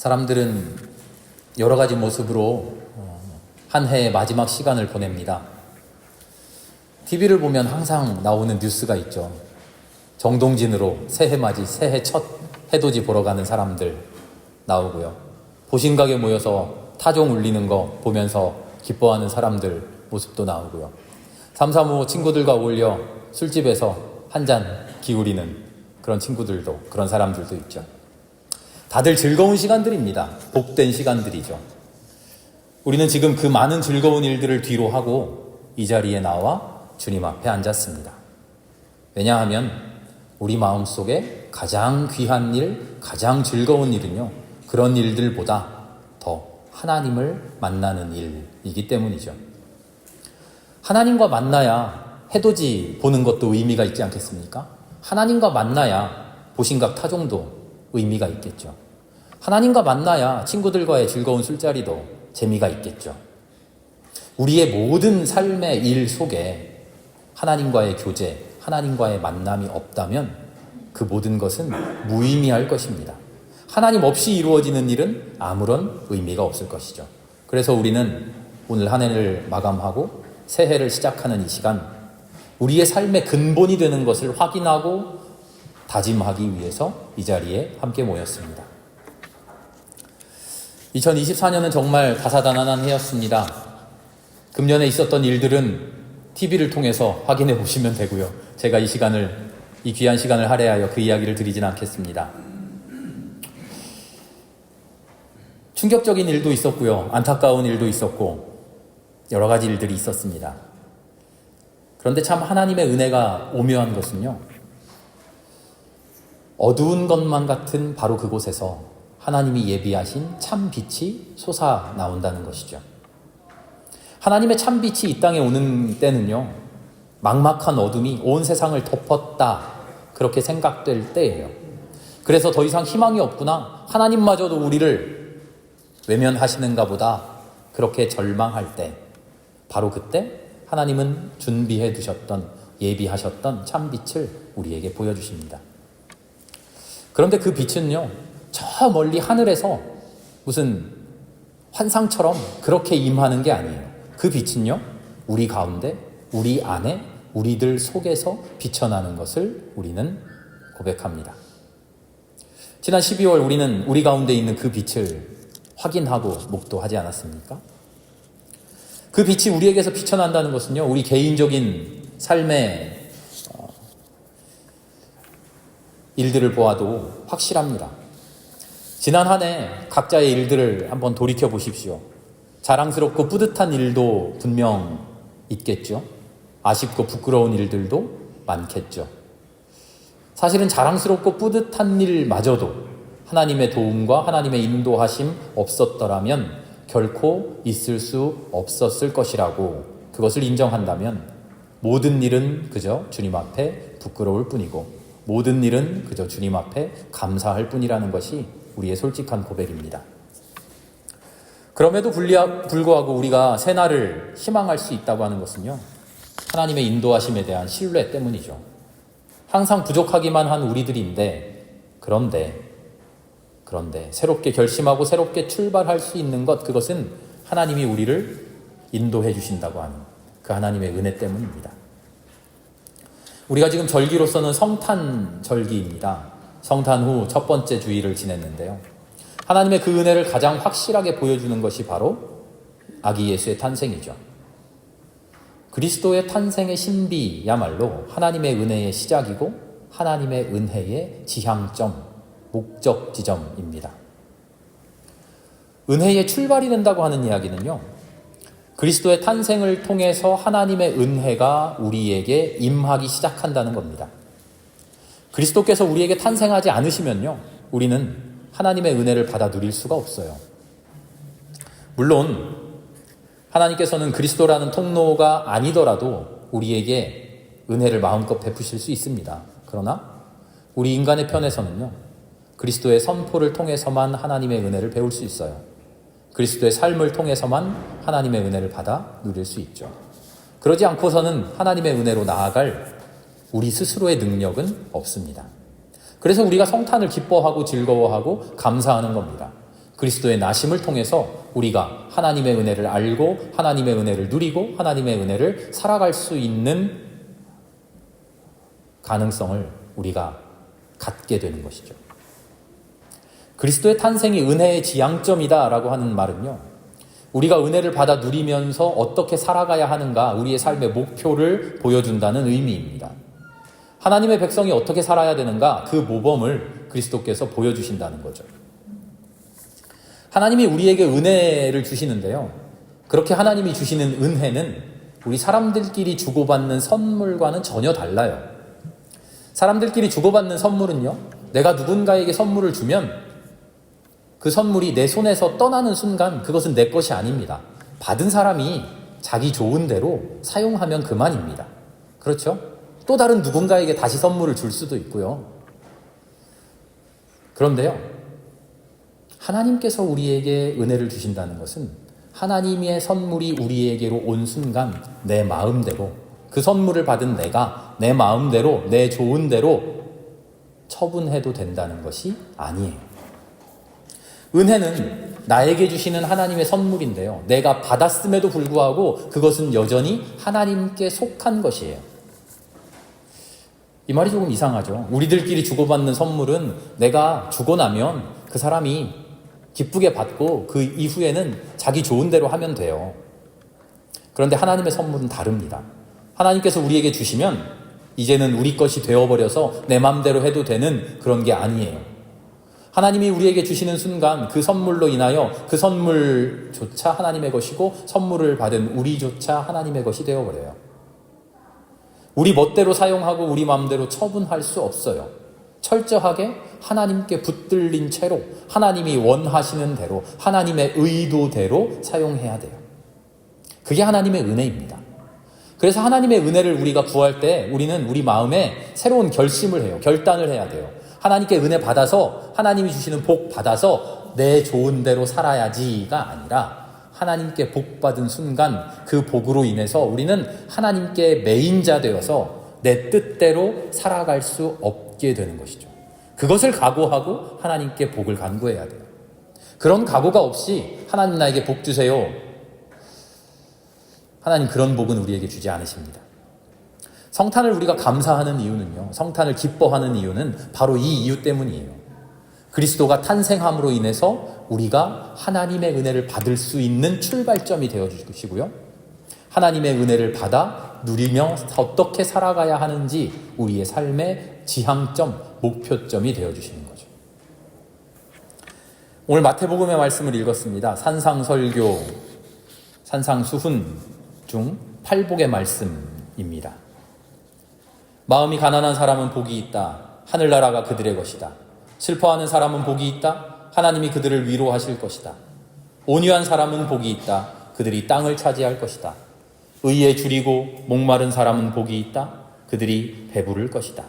사람들은 여러 가지 모습으로 한 해의 마지막 시간을 보냅니다. TV를 보면 항상 나오는 뉴스가 있죠. 정동진으로 새해 맞이, 새해 첫 해돋이 보러 가는 사람들 나오고요. 보신각에 모여서 타종 울리는 거 보면서 기뻐하는 사람들 모습도 나오고요. 335 친구들과 어울려 술집에서 한 잔 기울이는 그런 친구들도, 그런 사람들도 있죠. 다들 즐거운 시간들입니다. 복된 시간들이죠. 우리는 지금 그 많은 즐거운 일들을 뒤로 하고 이 자리에 나와 주님 앞에 앉았습니다. 왜냐하면 우리 마음속에 가장 귀한 일, 가장 즐거운 일은요, 그런 일들보다 더 하나님을 만나는 일이기 때문이죠. 하나님과 만나야 해돋이 보는 것도 의미가 있지 않겠습니까? 하나님과 만나야 보신각 타종도 의미가 있겠죠. 하나님과 만나야 친구들과의 즐거운 술자리도 재미가 있겠죠. 우리의 모든 삶의 일 속에 하나님과의 교제, 하나님과의 만남이 없다면 그 모든 것은 무의미할 것입니다. 하나님 없이 이루어지는 일은 아무런 의미가 없을 것이죠. 그래서 우리는 오늘 한 해를 마감하고 새해를 시작하는 이 시간, 우리의 삶의 근본이 되는 것을 확인하고 다짐하기 위해서 이 자리에 함께 모였습니다. 2024년은 정말 다사다난한 해였습니다. 금년에 있었던 일들은 TV를 통해서 확인해 보시면 되고요. 제가 이 귀한 시간을 할애하여 그 이야기를 드리진 않겠습니다. 충격적인 일도 있었고요. 안타까운 일도 있었고 여러 가지 일들이 있었습니다. 그런데 참 하나님의 은혜가 오묘한 것은요, 어두운 것만 같은 바로 그곳에서 하나님이 예비하신 참 빛이 솟아 나온다는 것이죠. 하나님의 참 빛이 이 땅에 오는 때는요, 막막한 어둠이 온 세상을 덮었다, 그렇게 생각될 때예요. 그래서 더 이상 희망이 없구나, 하나님마저도 우리를 외면하시는가 보다, 그렇게 절망할 때, 바로 그때 하나님은 준비해 두셨던, 예비하셨던 참 빛을 우리에게 보여주십니다. 그런데 그 빛은요, 저 멀리 하늘에서 무슨 환상처럼 그렇게 임하는 게 아니에요. 그 빛은요, 우리 가운데, 우리 안에, 우리들 속에서 비춰나는 것을 우리는 고백합니다. 지난 12월 우리는 우리 가운데 있는 그 빛을 확인하고 목도하지 않았습니까? 그 빛이 우리에게서 비춰난다는 것은요, 우리 개인적인 삶의 일들을 보아도 확실합니다. 지난 한 해 각자의 일들을 한번 돌이켜 보십시오. 자랑스럽고 뿌듯한 일도 분명 있겠죠. 아쉽고 부끄러운 일들도 많겠죠. 사실은 자랑스럽고 뿌듯한 일마저도 하나님의 도움과 하나님의 인도하심 없었더라면 결코 있을 수 없었을 것이라고, 그것을 인정한다면 모든 일은 그저 주님 앞에 부끄러울 뿐이고 모든 일은 그저 주님 앞에 감사할 뿐이라는 것이 우리의 솔직한 고백입니다. 그럼에도 불구하고 우리가 새날을 희망할 수 있다고 하는 것은요, 하나님의 인도하심에 대한 신뢰 때문이죠. 항상 부족하기만 한 우리들인데, 그런데 새롭게 결심하고 새롭게 출발할 수 있는 것, 그것은 하나님이 우리를 인도해 주신다고 하는 그 하나님의 은혜 때문입니다. 우리가 지금 절기로서는 성탄절기입니다. 성탄 후 첫 번째 주일을 지냈는데요. 하나님의 그 은혜를 가장 확실하게 보여주는 것이 바로 아기 예수의 탄생이죠. 그리스도의 탄생의 신비야말로 하나님의 은혜의 시작이고 하나님의 은혜의 지향점, 목적 지점입니다. 은혜의 출발이 된다고 하는 이야기는요, 그리스도의 탄생을 통해서 하나님의 은혜가 우리에게 임하기 시작한다는 겁니다. 그리스도께서 우리에게 탄생하지 않으시면요, 우리는 하나님의 은혜를 받아 누릴 수가 없어요. 물론 하나님께서는 그리스도라는 통로가 아니더라도 우리에게 은혜를 마음껏 베푸실 수 있습니다. 그러나 우리 인간의 편에서는요, 그리스도의 선포를 통해서만 하나님의 은혜를 배울 수 있어요. 그리스도의 삶을 통해서만 하나님의 은혜를 받아 누릴 수 있죠. 그러지 않고서는 하나님의 은혜로 나아갈 우리 스스로의 능력은 없습니다. 그래서 우리가 성탄을 기뻐하고 즐거워하고 감사하는 겁니다. 그리스도의 나심을 통해서 우리가 하나님의 은혜를 알고 하나님의 은혜를 누리고 하나님의 은혜를 살아갈 수 있는 가능성을 우리가 갖게 되는 것이죠. 그리스도의 탄생이 은혜의 지향점이다라고 하는 말은요, 우리가 은혜를 받아 누리면서 어떻게 살아가야 하는가, 우리의 삶의 목표를 보여준다는 의미입니다. 하나님의 백성이 어떻게 살아야 되는가, 그 모범을 그리스도께서 보여주신다는 거죠. 하나님이 우리에게 은혜를 주시는데요, 그렇게 하나님이 주시는 은혜는 우리 사람들끼리 주고받는 선물과는 전혀 달라요. 사람들끼리 주고받는 선물은요, 내가 누군가에게 선물을 주면 그 선물이 내 손에서 떠나는 순간 그것은 내 것이 아닙니다. 받은 사람이 자기 좋은 대로 사용하면 그만입니다. 그렇죠? 또 다른 누군가에게 다시 선물을 줄 수도 있고요. 그런데요, 하나님께서 우리에게 은혜를 주신다는 것은 하나님의 선물이 우리에게로 온 순간 내 마음대로, 그 선물을 받은 내가 내 마음대로, 내 좋은 대로 처분해도 된다는 것이 아니에요. 은혜는 나에게 주시는 하나님의 선물인데요, 내가 받았음에도 불구하고 그것은 여전히 하나님께 속한 것이에요. 이 말이 조금 이상하죠. 우리들끼리 주고받는 선물은 내가 주고 나면 그 사람이 기쁘게 받고 그 이후에는 자기 좋은 대로 하면 돼요. 그런데 하나님의 선물은 다릅니다. 하나님께서 우리에게 주시면 이제는 우리 것이 되어버려서 내 마음대로 해도 되는 그런 게 아니에요. 하나님이 우리에게 주시는 순간 그 선물로 인하여 그 선물조차 하나님의 것이고 선물을 받은 우리조차 하나님의 것이 되어버려요. 우리 멋대로 사용하고 우리 마음대로 처분할 수 없어요. 철저하게 하나님께 붙들린 채로 하나님이 원하시는 대로 하나님의 의도대로 사용해야 돼요. 그게 하나님의 은혜입니다. 그래서 하나님의 은혜를 우리가 구할 때 우리는 우리 마음에 새로운 결심을 해요. 결단을 해야 돼요. 하나님께 은혜 받아서 하나님이 주시는 복 받아서 내 좋은 대로 살아야지가 아니라 하나님께 복 받은 순간 그 복으로 인해서 우리는 하나님께 매인자 되어서 내 뜻대로 살아갈 수 없게 되는 것이죠. 그것을 각오하고 하나님께 복을 간구해야 돼요. 그런 각오가 없이 하나님 나에게 복 주세요, 하나님 그런 복은 우리에게 주지 않으십니다. 성탄을 우리가 감사하는 이유는요, 성탄을 기뻐하는 이유는 바로 이 이유 때문이에요. 그리스도가 탄생함으로 인해서 우리가 하나님의 은혜를 받을 수 있는 출발점이 되어주시고요, 하나님의 은혜를 받아 누리며 어떻게 살아가야 하는지 우리의 삶의 지향점, 목표점이 되어주시는 거죠. 오늘 마태복음의 말씀을 읽었습니다. 산상설교, 산상수훈 중 팔복의 말씀입니다. 마음이 가난한 사람은 복이 있다. 하늘나라가 그들의 것이다. 슬퍼하는 사람은 복이 있다. 하나님이 그들을 위로하실 것이다. 온유한 사람은 복이 있다. 그들이 땅을 차지할 것이다. 의에 줄이고 목마른 사람은 복이 있다. 그들이 배부를 것이다.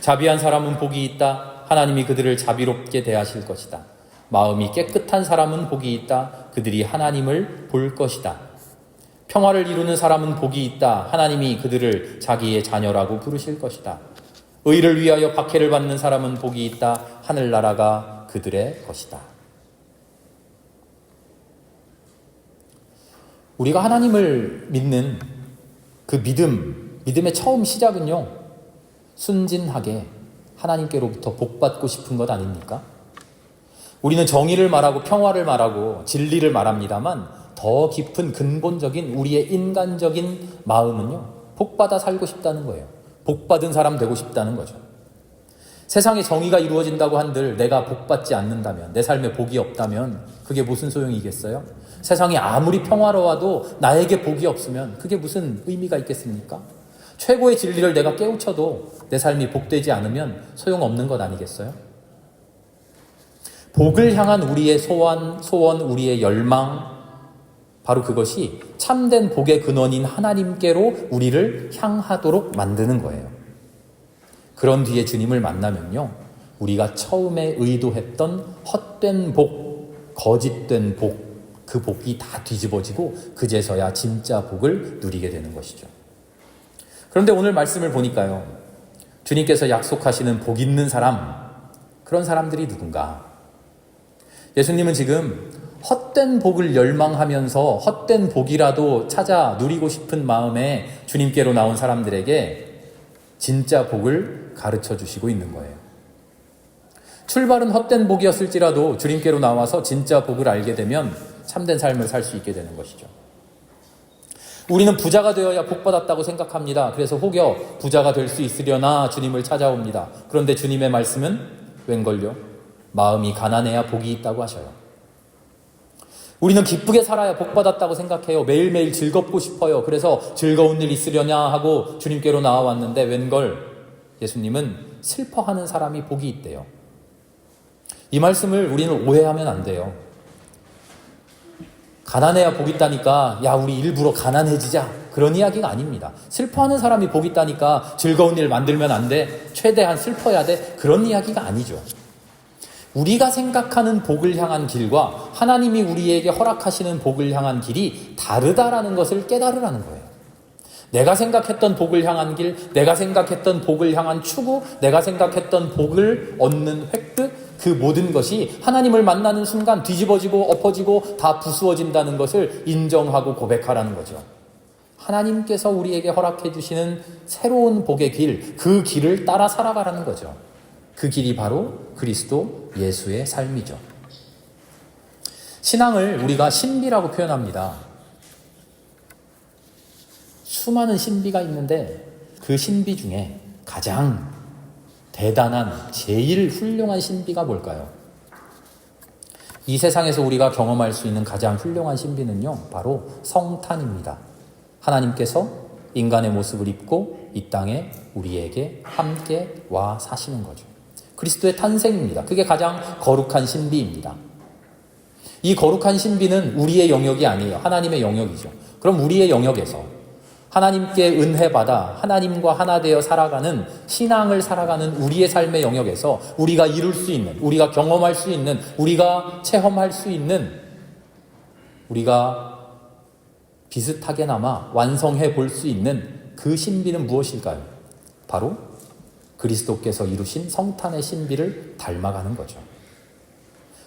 자비한 사람은 복이 있다. 하나님이 그들을 자비롭게 대하실 것이다. 마음이 깨끗한 사람은 복이 있다. 그들이 하나님을 볼 것이다. 평화를 이루는 사람은 복이 있다. 하나님이 그들을 자기의 자녀라고 부르실 것이다. 의를 위하여 박해를 받는 사람은 복이 있다. 하늘나라가 그들의 것이다. 우리가 하나님을 믿는 그 믿음의 처음 시작은요, 순진하게 하나님께로부터 복받고 싶은 것 아닙니까? 우리는 정의를 말하고 평화를 말하고 진리를 말합니다만 더 깊은 근본적인 우리의 인간적인 마음은요, 복받아 살고 싶다는 거예요. 복받은 사람 되고 싶다는 거죠. 세상에 정의가 이루어진다고 한들 내가 복받지 않는다면, 내 삶에 복이 없다면 그게 무슨 소용이겠어요? 세상이 아무리 평화로워도 나에게 복이 없으면 그게 무슨 의미가 있겠습니까? 최고의 진리를 내가 깨우쳐도 내 삶이 복되지 않으면 소용없는 것 아니겠어요? 복을 향한 우리의 소원, 우리의 열망, 바로 그것이 참된 복의 근원인 하나님께로 우리를 향하도록 만드는 거예요. 그런 뒤에 주님을 만나면요, 우리가 처음에 의도했던 헛된 복, 거짓된 복, 그 복이 다 뒤집어지고 그제서야 진짜 복을 누리게 되는 것이죠. 그런데 오늘 말씀을 보니까요, 주님께서 약속하시는 복 있는 사람, 그런 사람들이 누군가? 예수님은 지금 헛된 복을 열망하면서 헛된 복이라도 찾아 누리고 싶은 마음에 주님께로 나온 사람들에게 진짜 복을 가르쳐 주시고 있는 거예요. 출발은 헛된 복이었을지라도 주님께로 나와서 진짜 복을 알게 되면 참된 삶을 살 수 있게 되는 것이죠. 우리는 부자가 되어야 복 받았다고 생각합니다. 그래서 혹여 부자가 될 수 있으려나 주님을 찾아옵니다. 그런데 주님의 말씀은 웬걸요? 마음이 가난해야 복이 있다고 하셔요. 우리는 기쁘게 살아야 복 받았다고 생각해요. 매일매일 즐겁고 싶어요. 그래서 즐거운 일 있으려냐 하고 주님께로 나와왔는데 웬걸 예수님은 슬퍼하는 사람이 복이 있대요. 이 말씀을 우리는 오해하면 안 돼요. 가난해야 복 있다니까 야 우리 일부러 가난해지자 그런 이야기가 아닙니다. 슬퍼하는 사람이 복 있다니까 즐거운 일 만들면 안 돼, 최대한 슬퍼야 돼, 그런 이야기가 아니죠. 우리가 생각하는 복을 향한 길과 하나님이 우리에게 허락하시는 복을 향한 길이 다르다라는 것을 깨달으라는 거예요. 내가 생각했던 복을 향한 길, 내가 생각했던 복을 향한 추구, 내가 생각했던 복을 얻는 획득, 그 모든 것이 하나님을 만나는 순간 뒤집어지고 엎어지고 다 부수어진다는 것을 인정하고 고백하라는 거죠. 하나님께서 우리에게 허락해 주시는 새로운 복의 길, 그 길을 따라 살아가라는 거죠. 그 길이 바로 그리스도 예수의 삶이죠. 신앙을 우리가 신비라고 표현합니다. 수많은 신비가 있는데 그 신비 중에 가장 대단한 제일 훌륭한 신비가 뭘까요? 이 세상에서 우리가 경험할 수 있는 가장 훌륭한 신비는요, 바로 성탄입니다. 하나님께서 인간의 모습을 입고 이 땅에 우리에게 함께 와 사시는 거죠. 그리스도의 탄생입니다. 그게 가장 거룩한 신비입니다. 이 거룩한 신비는 우리의 영역이 아니에요. 하나님의 영역이죠. 그럼 우리의 영역에서 하나님께 은혜받아 하나님과 하나 되어 살아가는 신앙을 살아가는 우리의 삶의 영역에서 우리가 이룰 수 있는, 우리가 경험할 수 있는, 우리가 체험할 수 있는, 우리가 비슷하게나마 완성해 볼 수 있는 그 신비는 무엇일까요? 바로 그리스도께서 이루신 성탄의 신비를 닮아가는 거죠.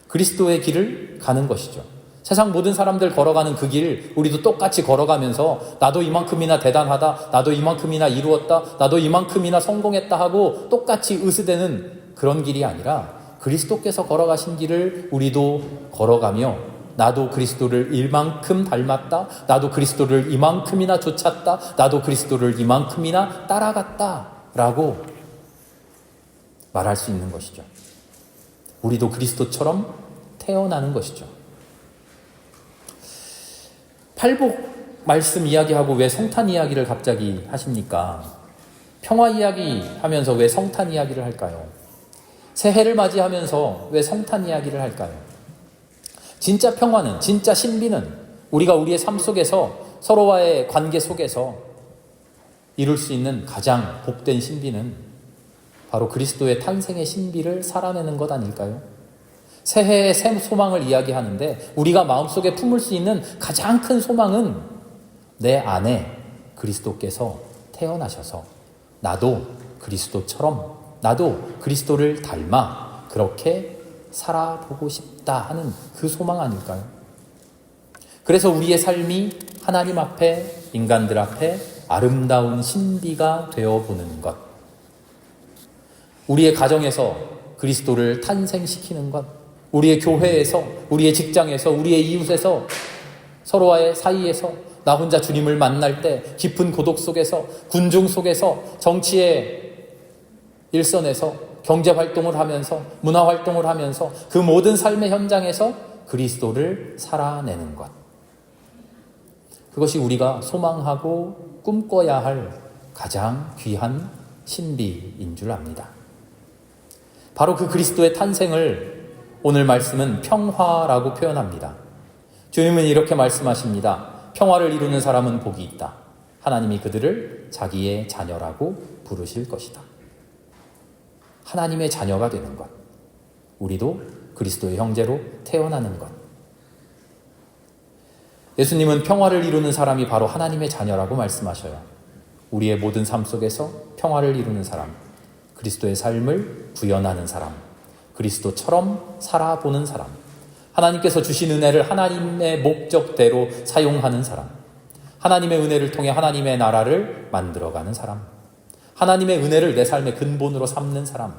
그리스도의 길을 가는 것이죠. 세상 모든 사람들 걸어가는 그 길 우리도 똑같이 걸어가면서 나도 이만큼이나 대단하다, 나도 이만큼이나 이루었다, 나도 이만큼이나 성공했다 하고 똑같이 으스대는 그런 길이 아니라 그리스도께서 걸어가신 길을 우리도 걸어가며 나도 그리스도를 이만큼 닮았다, 나도 그리스도를 이만큼이나 좇았다, 나도 그리스도를 이만큼이나 따라갔다 라고 말할 수 있는 것이죠. 우리도 그리스도처럼 태어나는 것이죠. 팔복 말씀 이야기하고 왜 성탄 이야기를 갑자기 하십니까? 평화 이야기 하면서 왜 성탄 이야기를 할까요? 새해를 맞이하면서 왜 성탄 이야기를 할까요? 진짜 평화는, 진짜 신비는 우리가 우리의 삶 속에서 서로와의 관계 속에서 이룰 수 있는 가장 복된 신비는 바로 그리스도의 탄생의 신비를 살아내는 것 아닐까요? 새해의 새 소망을 이야기하는데 우리가 마음속에 품을 수 있는 가장 큰 소망은 내 안에 그리스도께서 태어나셔서 나도 그리스도처럼, 나도 그리스도를 닮아 그렇게 살아보고 싶다 하는 그 소망 아닐까요? 그래서 우리의 삶이 하나님 앞에, 인간들 앞에 아름다운 신비가 되어보는 것, 우리의 가정에서 그리스도를 탄생시키는 것, 우리의 교회에서, 우리의 직장에서, 우리의 이웃에서, 서로와의 사이에서, 나 혼자 주님을 만날 때 깊은 고독 속에서, 군중 속에서, 정치의 일선에서, 경제활동을 하면서, 문화활동을 하면서 그 모든 삶의 현장에서 그리스도를 살아내는 것, 그것이 우리가 소망하고 꿈꿔야 할 가장 귀한 신비인 줄 압니다. 바로 그 그리스도의 탄생을 오늘 말씀은 평화라고 표현합니다. 주님은 이렇게 말씀하십니다. 평화를 이루는 사람은 복이 있다. 하나님이 그들을 자기의 자녀라고 부르실 것이다. 하나님의 자녀가 되는 것, 우리도 그리스도의 형제로 태어나는 것. 예수님은 평화를 이루는 사람이 바로 하나님의 자녀라고 말씀하셔요. 우리의 모든 삶 속에서 평화를 이루는 사람, 그리스도의 삶을 구현하는 사람, 그리스도처럼 살아보는 사람, 하나님께서 주신 은혜를 하나님의 목적대로 사용하는 사람, 하나님의 은혜를 통해 하나님의 나라를 만들어가는 사람, 하나님의 은혜를 내 삶의 근본으로 삼는 사람,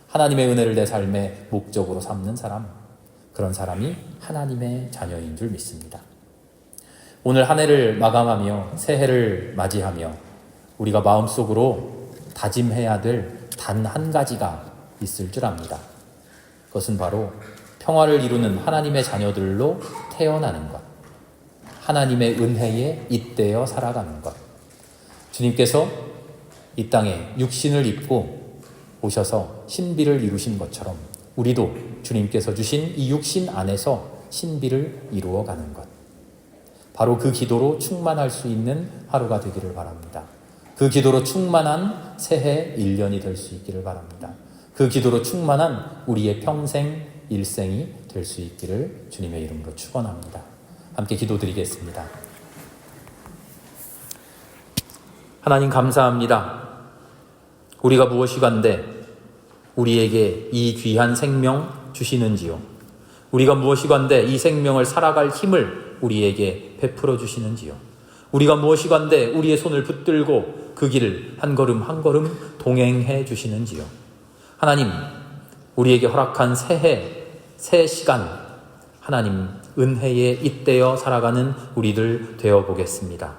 하나님의 은혜를 내 삶의 목적으로 삼는 사람, 그런 사람이 하나님의 자녀인 줄 믿습니다. 오늘 한 해를 마감하며 새해를 맞이하며 우리가 마음속으로 다짐해야 될 단 한 가지가 있을 줄 압니다. 그것은 바로 평화를 이루는 하나님의 자녀들로 태어나는 것, 하나님의 은혜에 잇대어 살아가는 것. 주님께서 이 땅에 육신을 입고 오셔서 신비를 이루신 것처럼 우리도 주님께서 주신 이 육신 안에서 신비를 이루어가는 것, 바로 그 기도로 충만할 수 있는 하루가 되기를 바랍니다. 그 기도로 충만한 새해 1년이 될 수 있기를 바랍니다. 그 기도로 충만한 우리의 평생 일생이 될 수 있기를 주님의 이름으로 축원합니다. 함께 기도드리겠습니다. 하나님 감사합니다. 우리가 무엇이간데 우리에게 이 귀한 생명 주시는지요. 우리가 무엇이간데 이 생명을 살아갈 힘을 우리에게 베풀어 주시는지요. 우리가 무엇이간데 우리의 손을 붙들고 그 길을 한 걸음 한 걸음 동행해 주시는지요. 하나님, 우리에게 허락한 새해, 새 시간, 하나님 은혜에 잇대어 살아가는 우리들 되어보겠습니다.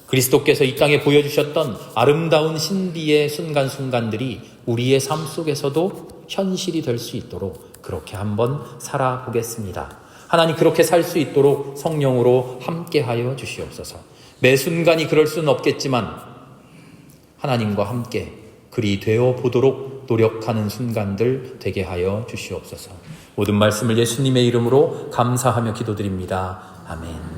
그리스도께서 이 땅에 보여주셨던 아름다운 신비의 순간순간들이 우리의 삶 속에서도 현실이 될 수 있도록 그렇게 한번 살아보겠습니다. 하나님, 그렇게 살 수 있도록 성령으로 함께하여 주시옵소서. 매 순간이 그럴 수는 없겠지만 하나님과 함께 그리 되어 보도록 노력하는 순간들 되게 하여 주시옵소서. 모든 말씀을 예수님의 이름으로 감사하며 기도드립니다. 아멘.